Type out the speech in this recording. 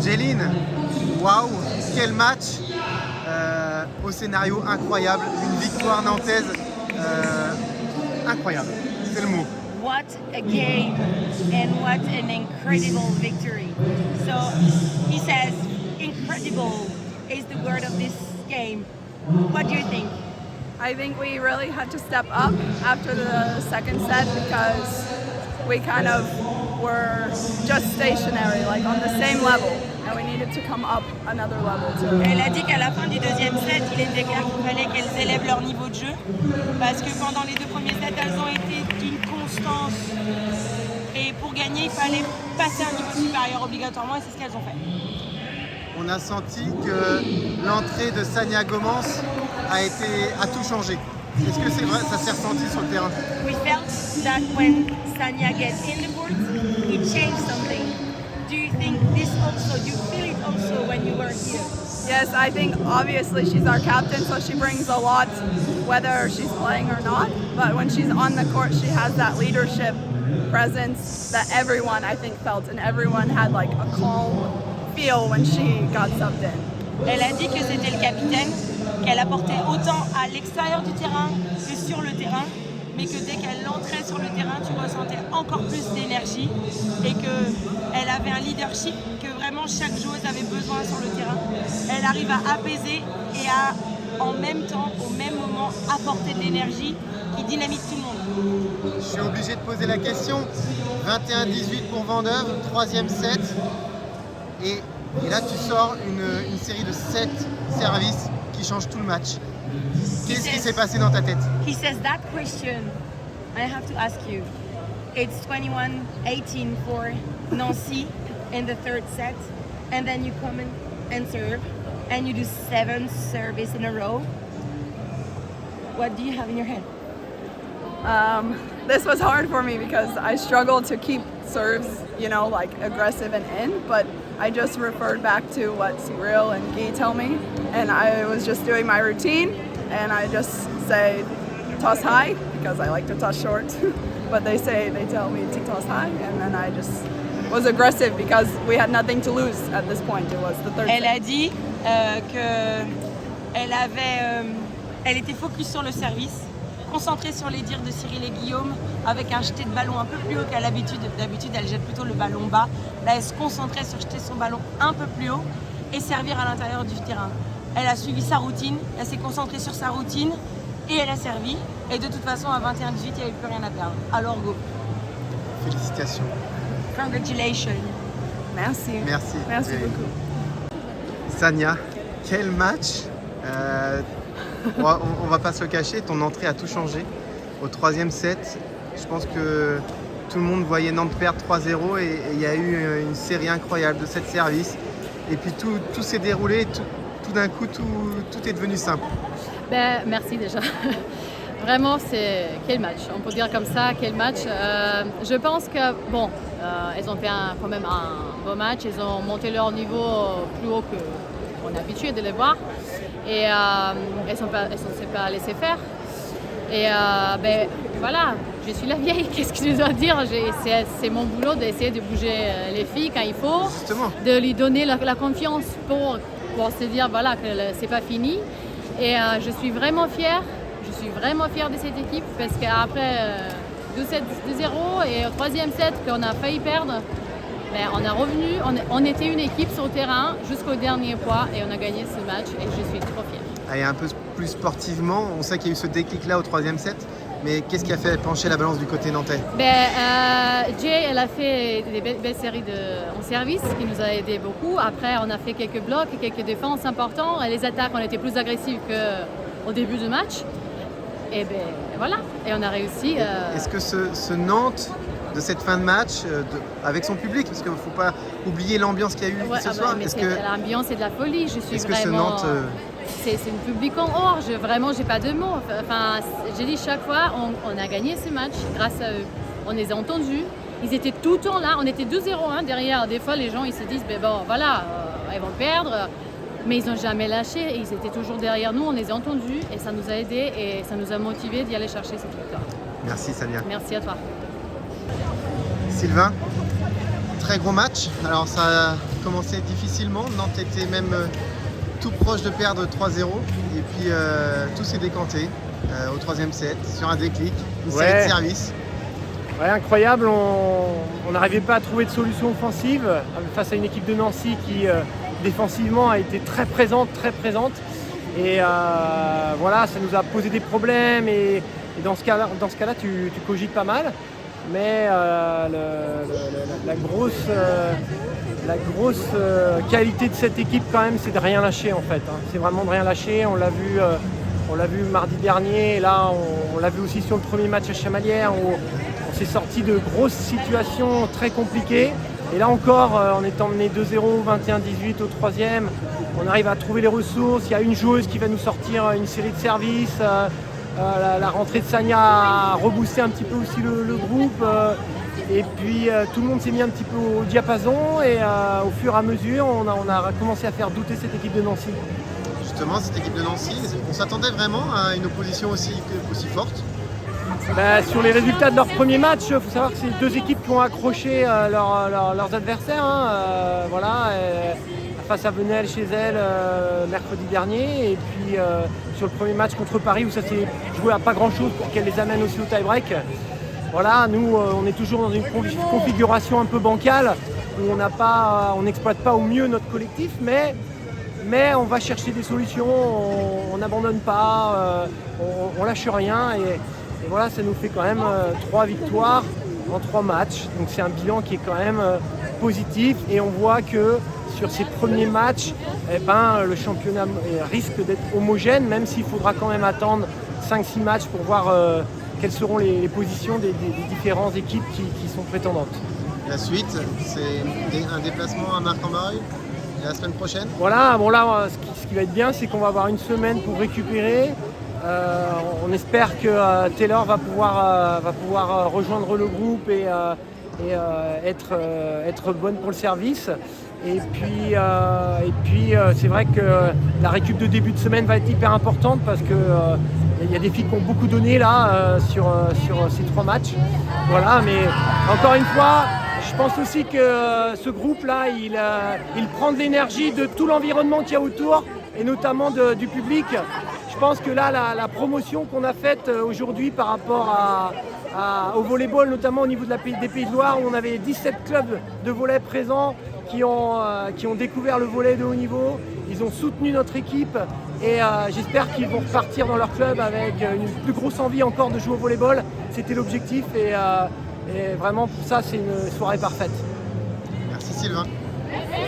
Jeline, waouh, quel match au scénario incroyable, une victoire nantaise incroyable, c'est le mot. What a game and what an incredible victory. So he says incredible is the word of this game. What do you think? I think we really had to step up after the second set because we kind of were just stationary, like on the same level, and we needed to come up another level too. Elle a dit qu'à la fin du deuxième set, il était clair qu'il fallait qu'elles élèvent leur niveau de jeu parce que pendant les deux premiers sets, elles ont été d'une constance et pour gagner, il fallait passer à un niveau supérieur obligatoirement et c'est ce qu'elles ont fait. On a senti que l'entrée de Sania Gomans a tout changé. Est-ce que c'est vrai, ça s'est ressenti sur le terrain? We felt that when Sania gets in the court, it changed something. Do you think this also, do you feel it also when you were here? Yes, I think obviously she's our captain, so she brings a lot, whether she's playing or not. But when she's on the court, she has that leadership presence that everyone, I think, felt, and everyone had like a calm feel when she got subbed in. Elle a dit que c'était le capitaine, qu'elle apportait autant à l'extérieur du terrain que sur le terrain, mais que dès qu'elle entrait sur le terrain, tu ressentais encore plus d'énergie et qu'elle avait un leadership que vraiment chaque joueuse avait besoin sur le terrain. Elle arrive à apaiser et à, en même temps, au même moment, apporter de l'énergie qui dynamite tout le monde. Je suis obligé de poser la question. 21-18 pour Vandeuve, troisième set. Et là, tu sors une série de 7 services qui changent tout le match. Qu'est-ce qui s'est passé dans ta tête? He says that question, I have to ask you. It's 21-18 for Nancy in the third set, and then you come in and serve, and you do 7 services in a row. What do you have in your head? This was hard for me because I struggled to keep serves, you know, like aggressive and in, but I just referred back to what Cyril and Guy tell me, and I was just doing my routine, and I just say toss high because I like to toss short, but they tell me to toss high, and then I just was aggressive because we had nothing to lose at this point. It was the third Elle set. a dit elle était focus sur le service, concentrée sur les dires de Cyril et Guillaume, avec un jeté de ballon un peu plus haut qu'à l'habitude. D'habitude, elle jette plutôt le ballon bas. Là, elle se concentrait sur jeter son ballon un peu plus haut et servir à l'intérieur du terrain. Elle a suivi sa routine, elle s'est concentrée sur sa routine et elle a servi. Et de toute façon, à 21-18, il n'y avait plus rien à perdre. Alors go. Félicitations. Congratulations. Merci. Merci. Merci Jeline. beaucoup. Sania, quel match! On va pas se le cacher, ton entrée a tout changé. Au troisième set, je pense que tout le monde voyait Nantes perdre 3-0 et il y a eu une série incroyable de 7 services. Et puis tout s'est déroulé, tout d'un coup, tout est devenu simple. Ben, merci déjà. Vraiment, c'est quel match. On peut dire comme ça, quel match. Je pense que, bon, elles ont fait quand même un beau match. Elles ont monté leur niveau plus haut qu'on est habitué de les voir. Et elles ne s'est pas laissées faire. Et ben, voilà, je suis la vieille, qu'est-ce que je dois dire? C'est mon boulot d'essayer de bouger les filles quand il faut. Justement. De lui donner la confiance pour se dire voilà, que c'est pas fini. Et je suis vraiment fière. Je suis vraiment fière de cette équipe parce qu'après 2-0 et au troisième set qu'on a failli perdre, ben, on est revenu, on était une équipe sur le terrain jusqu'au dernier point et on a gagné ce match et je suis trop fière. Et un peu plus sportivement, on sait qu'il y a eu ce déclic-là au troisième set, mais qu'est-ce qui a fait pencher la balance du côté nantais? Jay, elle a fait des belles séries en service qui nous a aidé beaucoup. Après, on a fait quelques blocs, quelques défenses importantes. Et les attaques, on était plus agressifs qu'au début du match. Et ben voilà, et on a réussi. Est-ce que ce Nantes de cette fin de match, avec son public, parce qu'il ne faut pas oublier l'ambiance qu'il y a eu ce soir. L'ambiance est de la folie. Je suis est-ce vraiment. Que ce Nantes, c'est une public en or. Vraiment, j'ai pas de mots. Enfin, j'ai dit chaque fois, on a gagné ce match grâce à eux. On les a entendus. Ils étaient tout le temps là. On était 2-0 derrière. Des fois, les gens ils se disent, ben bon, voilà, elles vont perdre. Mais ils n'ont jamais lâché et ils étaient toujours derrière nous, on les a entendus et ça nous a aidés et ça nous a motivés d'y aller chercher cette victoire. Merci Sania. Merci à toi. Sylvain, très gros match. Alors ça a commencé difficilement. Nantes était même tout proche de perdre 3-0. Et puis tout s'est décanté au troisième set sur un déclic, une série de services. Ouais, incroyable, on n'arrivait pas à trouver de solution offensive face à une équipe de Nancy qui défensivement a été très présente. Et voilà, ça nous a posé des problèmes et dans ce cas-là, tu cogites pas mal. Mais la grosse qualité de cette équipe quand même, c'est de rien lâcher en fait. C'est vraiment de rien lâcher. On l'a vu mardi dernier, et là on l'a vu aussi sur le premier match à Chamalières où on s'est sorti de grosses situations très compliquées. Et là encore, en étant mené 2-0, 21-18 au troisième, on arrive à trouver les ressources. Il y a une joueuse qui va nous sortir une série de services. La rentrée de Sania a reboosté un petit peu aussi le groupe. Et puis tout le monde s'est mis un petit peu au diapason. Et au fur et à mesure, on a commencé à faire douter cette équipe de Nancy. Justement, cette équipe de Nancy, on s'attendait vraiment à une opposition aussi forte. Sur les résultats de leur premier match, il faut savoir que c'est deux équipes qui ont accroché leurs adversaires. Face à Venelle chez elle mercredi dernier. Et puis sur le premier match contre Paris où ça s'est joué à pas grand chose pour qu'elle les amène aussi au tie-break. Voilà, nous on est toujours dans une configuration un peu bancale où on n'exploite pas au mieux notre collectif, mais on va chercher des solutions, on n'abandonne pas, on lâche rien. Et voilà, ça nous fait quand même 3 victoires en 3 matchs. Donc c'est un bilan qui est quand même positif et on voit que sur ces premiers matchs, le championnat risque d'être homogène, même s'il faudra quand même attendre 5-6 matchs pour voir quelles seront les positions des différentes équipes qui sont prétendantes. La suite, c'est un déplacement à Marc-en-Barœul la semaine prochaine. Voilà, bon là, ce qui va être bien, c'est qu'on va avoir une semaine pour récupérer. On espère que Taylor va pouvoir rejoindre le groupe et être bonne pour le service. Et puis c'est vrai que la récup de début de semaine va être hyper importante parce que il y a des filles qui ont beaucoup donné là sur ces 3 matchs. Voilà, mais encore une fois, je pense aussi que ce groupe-là, il prend de l'énergie de tout l'environnement qu'il y a autour et notamment du public. Je pense que là, la promotion qu'on a faite aujourd'hui par rapport au volleyball, notamment au niveau des Pays de Loire, où on avait 17 clubs de volley présents qui ont découvert le volley de haut niveau. Ils ont soutenu notre équipe et j'espère qu'ils vont repartir dans leur club avec une plus grosse envie encore de jouer au volleyball. C'était l'objectif et vraiment pour ça, c'est une soirée parfaite. Merci Sylvain.